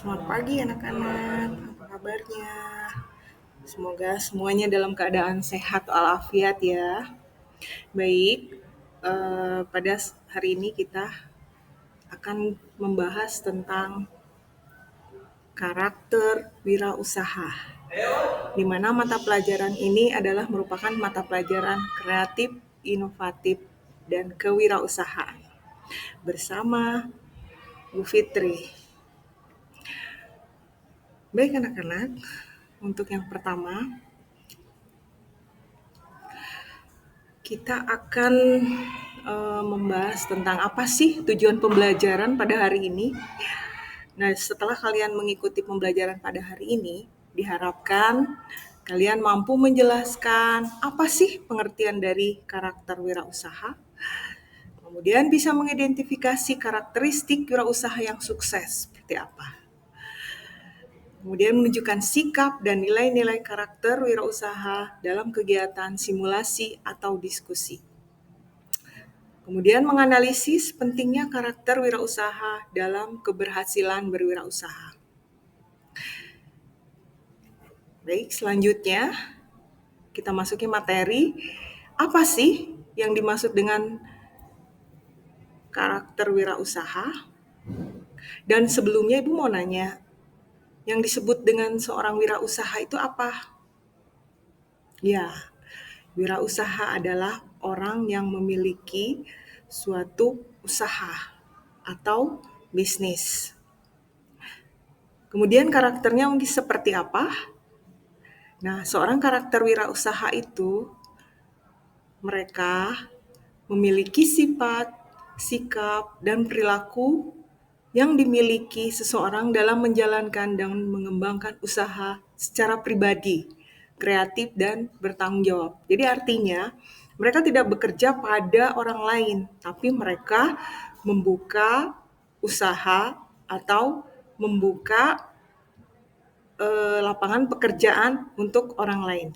Selamat pagi anak-anak, apa kabarnya? Semoga semuanya dalam keadaan sehat walafiat ya. Baik, pada hari ini kita akan membahas tentang karakter wirausaha. Di mana mata pelajaran ini adalah merupakan mata pelajaran kreatif, inovatif, dan kewirausahaan. Bersama Bu Fitri. Baik anak-anak, untuk yang pertama, kita akan membahas tentang apa sih tujuan pembelajaran pada hari ini. Nah, setelah kalian mengikuti pembelajaran pada hari ini, diharapkan kalian mampu menjelaskan apa sih pengertian dari karakter wirausaha. Kemudian bisa mengidentifikasi karakteristik wirausaha yang sukses seperti apa. Kemudian menunjukkan sikap dan nilai-nilai karakter wirausaha dalam kegiatan simulasi atau diskusi. Kemudian menganalisis pentingnya karakter wirausaha dalam keberhasilan berwirausaha. Baik, selanjutnya kita masuki materi. Apa sih yang dimaksud dengan karakter wirausaha? Dan sebelumnya Ibu mau nanya, yang disebut dengan seorang wirausaha itu apa? Ya, wirausaha adalah orang yang memiliki suatu usaha atau bisnis. Kemudian karakternya mungkin seperti apa? Nah, seorang karakter wirausaha itu mereka memiliki sifat, sikap, dan perilaku yang dimiliki seseorang dalam menjalankan dan mengembangkan usaha secara pribadi, kreatif, dan bertanggung jawab. Jadi artinya, mereka tidak bekerja pada orang lain, tapi mereka membuka usaha atau membuka lapangan pekerjaan untuk orang lain.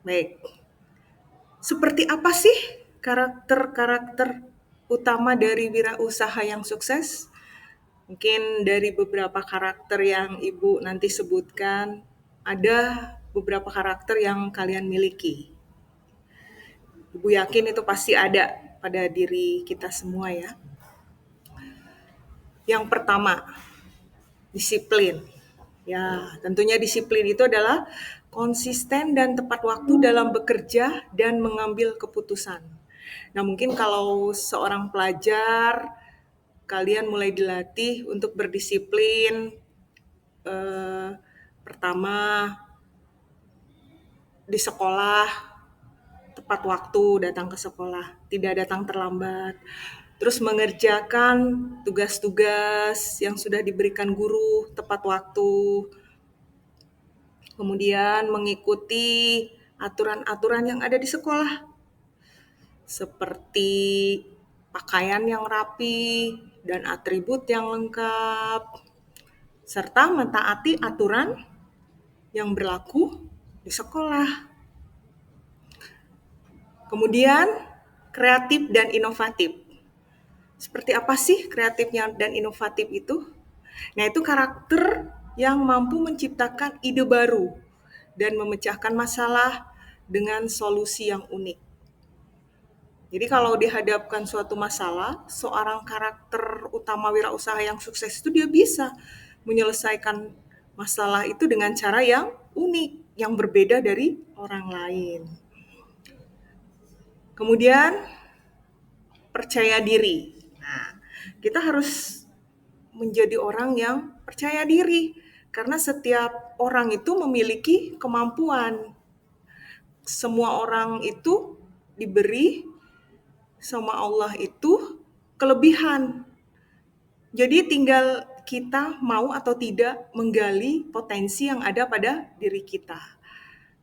Baik, seperti apa sih karakter-karakter utama dari wirausaha yang sukses? Mungkin dari beberapa karakter yang Ibu nanti sebutkan, ada beberapa karakter yang kalian miliki. Ibu yakin itu pasti ada pada diri kita semua ya. Yang pertama, disiplin. Ya, tentunya disiplin itu adalah konsisten dan tepat waktu dalam bekerja dan mengambil keputusan. Nah, mungkin kalau seorang pelajar, kalian mulai dilatih untuk berdisiplin. Pertama, di sekolah, tepat waktu datang ke sekolah, tidak datang terlambat. Terus mengerjakan tugas-tugas yang sudah diberikan guru tepat waktu. Kemudian mengikuti aturan-aturan yang ada di sekolah, seperti pakaian yang rapi dan atribut yang lengkap, serta mentaati aturan yang berlaku di sekolah. Kemudian kreatif dan inovatif. Seperti apa sih kreatifnya dan inovatif itu? Nah, itu karakter yang mampu menciptakan ide baru dan memecahkan masalah dengan solusi yang unik. Jadi kalau dihadapkan suatu masalah, seorang karakter utama wirausaha yang sukses itu dia bisa menyelesaikan masalah itu dengan cara yang unik, yang berbeda dari orang lain. Kemudian percaya diri. Nah, kita harus menjadi orang yang percaya diri karena setiap orang itu memiliki kemampuan. Semua orang itu diberi sama Allah itu kelebihan. Jadi tinggal kita mau atau tidak menggali potensi yang ada pada diri kita.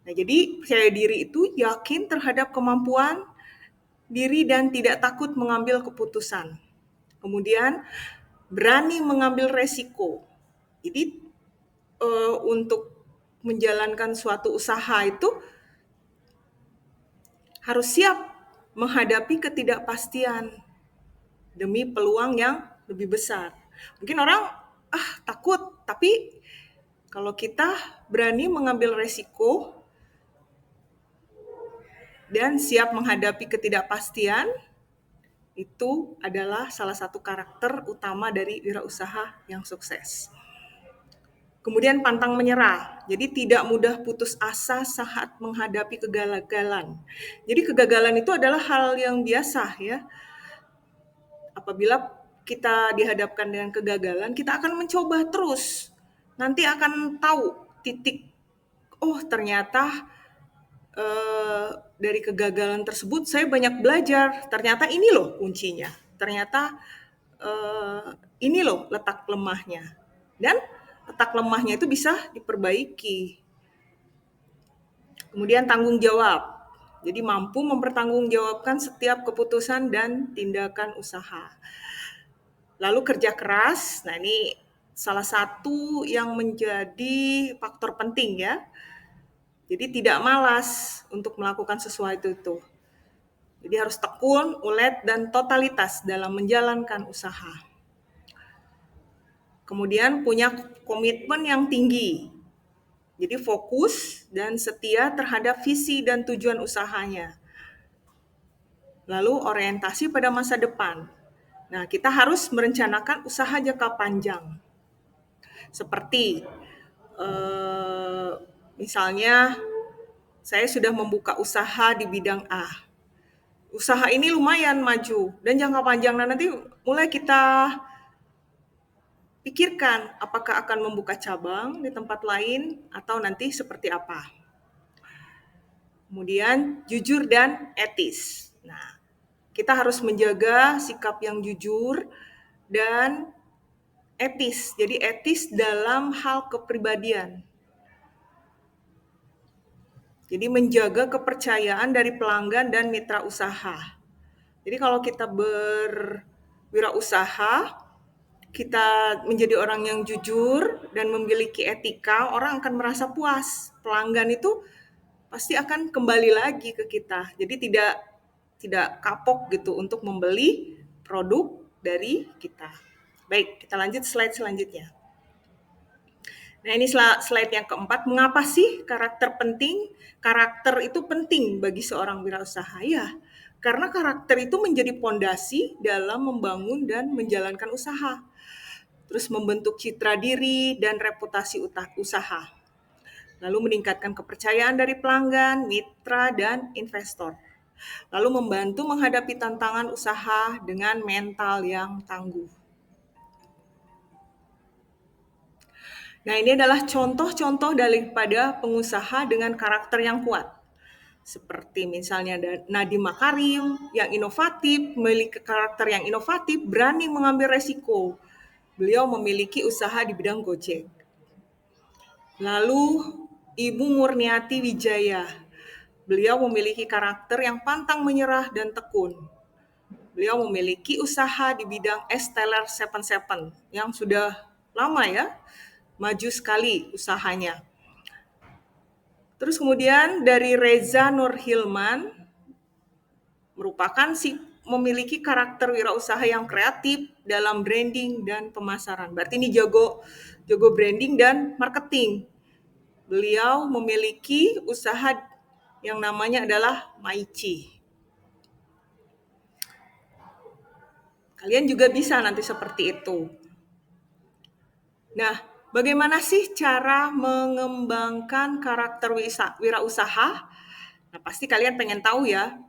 Nah, jadi percaya diri itu yakin terhadap kemampuan diri dan tidak takut mengambil keputusan. Kemudian berani mengambil resiko. Jadi untuk menjalankan suatu usaha itu harus siap menghadapi ketidakpastian demi peluang yang lebih besar. Mungkin orang takut, tapi kalau kita berani mengambil resiko dan siap menghadapi ketidakpastian, itu adalah salah satu karakter utama dari wirausaha yang sukses. Kemudian pantang menyerah. Jadi tidak mudah putus asa saat menghadapi kegagalan. Jadi kegagalan itu adalah hal yang biasa ya. Apabila kita dihadapkan dengan kegagalan, kita akan mencoba terus. Nanti akan tahu titik, oh ternyata dari kegagalan tersebut saya banyak belajar. Ternyata ini loh kuncinya. Ternyata ini loh letak lemahnya. Dan letak lemahnya itu bisa diperbaiki. Kemudian tanggung jawab. Jadi mampu mempertanggungjawabkan setiap keputusan dan tindakan usaha. Lalu kerja keras. Nah, ini salah satu yang menjadi faktor penting ya. Jadi tidak malas untuk melakukan sesuatu itu. Jadi harus tekun, ulet, dan totalitas dalam menjalankan usaha. Kemudian punya komitmen yang tinggi. Jadi fokus dan setia terhadap visi dan tujuan usahanya. Lalu orientasi pada masa depan. Nah, kita harus merencanakan usaha jangka panjang. Seperti misalnya saya sudah membuka usaha di bidang A. Usaha ini lumayan maju dan jangka panjang, nah nanti mulai kita pikirkan apakah akan membuka cabang di tempat lain atau nanti seperti apa. Kemudian jujur dan etis. Nah, kita harus menjaga sikap yang jujur dan etis. Jadi etis dalam hal kepribadian. Jadi menjaga kepercayaan dari pelanggan dan mitra usaha. Jadi kalau kita berwirausaha, kita menjadi orang yang jujur dan memiliki etika, orang akan merasa puas. Pelanggan itu pasti akan kembali lagi ke kita. Jadi tidak kapok gitu untuk membeli produk dari kita. Baik, kita lanjut slide selanjutnya. Nah, ini slide yang keempat. Mengapa sih karakter penting? Karakter itu penting bagi seorang wirausaha. Ya, karena karakter itu menjadi pondasi dalam membangun dan menjalankan usaha. Terus membentuk citra diri dan reputasi usaha. Lalu meningkatkan kepercayaan dari pelanggan, mitra, dan investor. Lalu membantu menghadapi tantangan usaha dengan mental yang tangguh. Nah, ini adalah contoh-contoh daripada pengusaha dengan karakter yang kuat. Seperti misalnya Nadiem Makarim yang inovatif, memiliki karakter yang inovatif, berani mengambil resiko. Beliau memiliki usaha di bidang Gojek. Lalu Ibu Murniati Wijaya. Beliau memiliki karakter yang pantang menyerah dan tekun. Beliau memiliki usaha di bidang Esteller 77 yang sudah lama ya, maju sekali usahanya. Terus kemudian dari Reza Nurhilman, merupakan memiliki karakter wirausaha yang kreatif dalam branding dan pemasaran. Berarti ini jago branding dan marketing. Beliau memiliki usaha yang namanya adalah Maici. Kalian juga bisa nanti seperti itu. Nah, bagaimana sih cara mengembangkan karakter wirausaha? Nah, pasti kalian pengen tahu ya,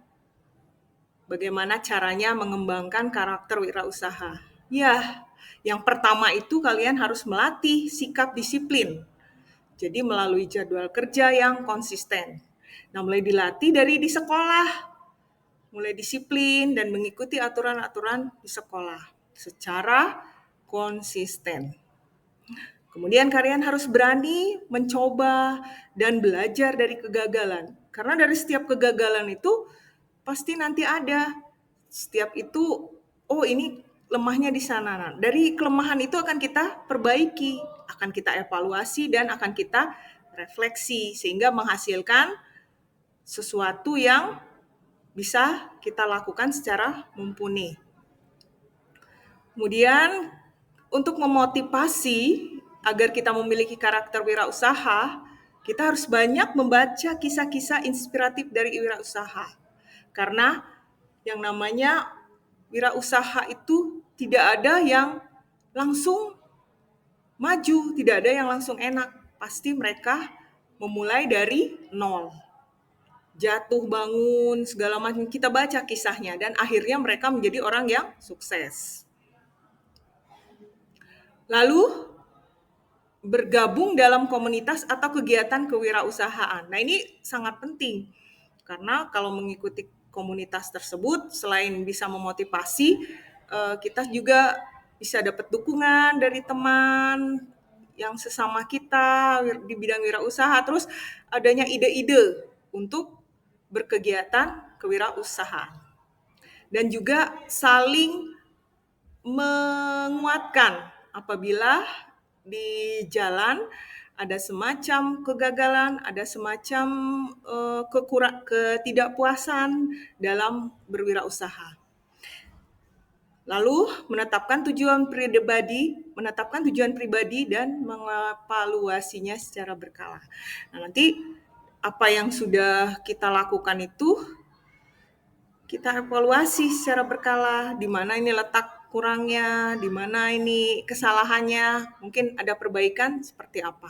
bagaimana caranya mengembangkan karakter wirausaha. Ya, yang pertama itu kalian harus melatih sikap disiplin. Jadi melalui jadwal kerja yang konsisten. Nah, mulai dilatih dari di sekolah. Mulai disiplin dan mengikuti aturan-aturan di sekolah secara konsisten. Kemudian kalian harus berani mencoba dan belajar dari kegagalan. Karena dari setiap kegagalan itu pasti nanti ada. Setiap itu, oh ini lemahnya di sana. Nah, dari kelemahan itu akan kita perbaiki, akan kita evaluasi dan akan kita refleksi sehingga menghasilkan sesuatu yang bisa kita lakukan secara mumpuni. Kemudian untuk memotivasi agar kita memiliki karakter wirausaha, kita harus banyak membaca kisah-kisah inspiratif dari wirausaha. Karena yang namanya wirausaha itu tidak ada yang langsung maju, tidak ada yang langsung enak. Pasti mereka memulai dari nol. Jatuh bangun, segala macam, kita baca kisahnya dan akhirnya mereka menjadi orang yang sukses. Lalu bergabung dalam komunitas atau kegiatan kewirausahaan. Nah, ini sangat penting karena kalau mengikuti komunitas tersebut selain bisa memotivasi, kita juga bisa dapat dukungan dari teman yang sesama kita di bidang wirausaha, terus adanya ide-ide untuk berkegiatan kewirausahaan. Dan juga saling menguatkan apabila di jalan ada semacam kegagalan, ada semacam ketidakpuasan dalam berwirausaha. Lalu menetapkan tujuan pribadi dan mengevaluasinya secara berkala. Nah, nanti apa yang sudah kita lakukan itu kita evaluasi secara berkala, di mana ini letak kurangnya, di mana ini kesalahannya, mungkin ada perbaikan seperti apa.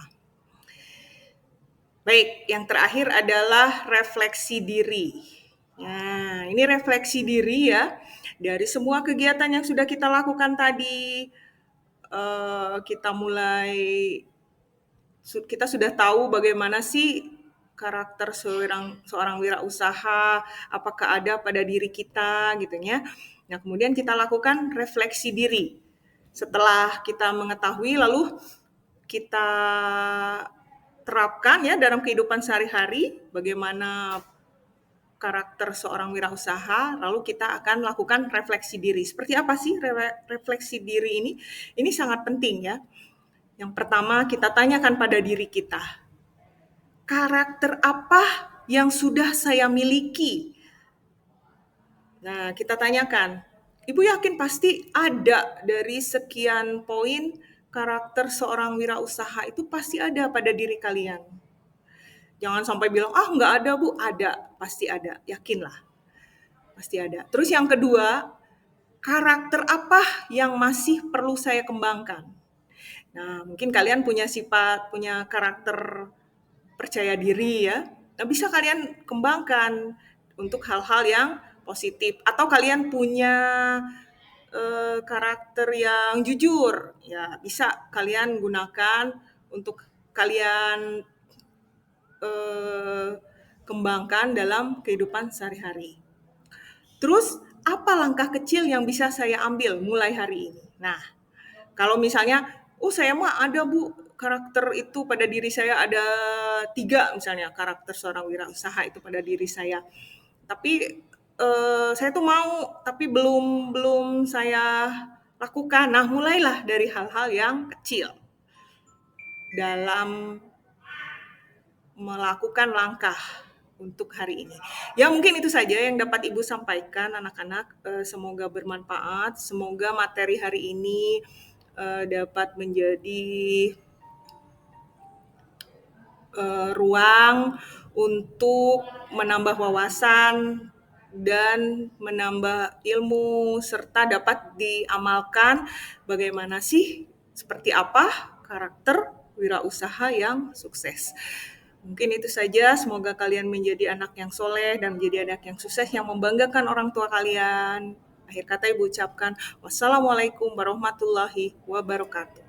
Baik, yang terakhir adalah refleksi diri. Nah, ini refleksi diri ya, dari semua kegiatan yang sudah kita lakukan tadi, kita sudah tahu bagaimana sih karakter seorang wirausaha, apakah ada pada diri kita gitu ya. Nah, kemudian kita lakukan refleksi diri. Setelah kita mengetahui, lalu kita terapkan ya dalam kehidupan sehari-hari bagaimana karakter seorang wirausaha, lalu kita akan lakukan refleksi diri. Seperti apa sih refleksi diri ini? Ini sangat penting ya. Yang pertama, kita tanyakan pada diri kita, karakter apa yang sudah saya miliki? Nah, kita tanyakan, Ibu yakin pasti ada dari sekian poin karakter seorang wirausaha itu pasti ada pada diri kalian. Jangan sampai bilang, nggak ada Bu, ada, pasti ada, yakinlah, pasti ada. Terus yang kedua, karakter apa yang masih perlu saya kembangkan? Nah, mungkin kalian punya karakter percaya diri ya. Nah, bisa kalian kembangkan untuk hal-hal yang positif. Atau kalian punya karakter yang jujur, ya bisa kalian gunakan untuk kalian kembangkan dalam kehidupan sehari-hari. Terus, apa langkah kecil yang bisa saya ambil mulai hari ini? Nah, kalau misalnya, saya mah ada Bu, karakter itu pada diri saya ada 3 misalnya, karakter seorang wirausaha itu pada diri saya. Tapi saya tuh mau, tapi belum saya lakukan. Nah, mulailah dari hal-hal yang kecil dalam melakukan langkah untuk hari ini. Ya, mungkin itu saja yang dapat Ibu sampaikan anak-anak. Semoga bermanfaat, semoga materi hari ini dapat menjadi ruang untuk menambah wawasan dan menambah ilmu serta dapat diamalkan bagaimana sih, seperti apa karakter wirausaha yang sukses. Mungkin itu saja, semoga kalian menjadi anak yang soleh dan menjadi anak yang sukses yang membanggakan orang tua kalian. Akhir kata Ibu ucapkan, wassalamualaikum warahmatullahi wabarakatuh.